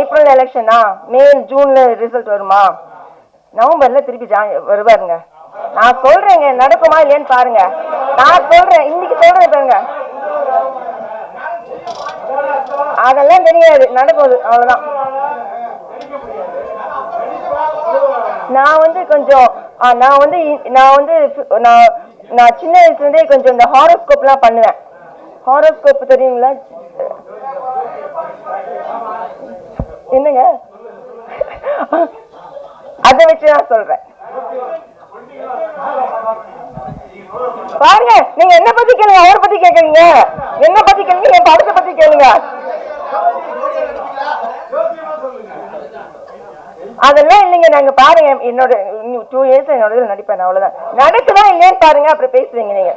April எலெக்ஷனா, மே ஜூன்ல result வருமா? நவம்பர்ல திருப்பி வருவாருங்க. நான் சொல்றேங்க, நடக்குமா இல்லையான்னு பாருங்க. நான் சொல்றேன், இன்னைக்கு சொல்றேன் பாருங்க. அதெல்லாம் தெரியாது, நடக்கும், அவ்வளவுதான். நான் கொஞ்சம் நான் சின்ன வயசுல இருந்தே கொஞ்சம் இந்த ஹாரோஸ்கோப் எல்லாம் பண்ணுவேன். ஹாரோஸ்கோப் தெரியுங்களா? என்னங்க, அதை வச்சு நான் சொல்றேன். பாருங்க, நீங்க என்ன பத்தி கேளுங்க, அவரை பத்தி கேட்கறீங்க. என்ன பத்தி கேளுங்க, என் படத்தை பத்தி கேளுங்க. அதெல்லாம் இல்லைங்க. நாங்க பாருங்க, என்னோட 2 years என்னோட நடிப்பேன், அவ்வளவுதான். நடக்குதா இல்லையான்னு பாருங்க, அப்புறம் பேசுவீங்க நீங்க.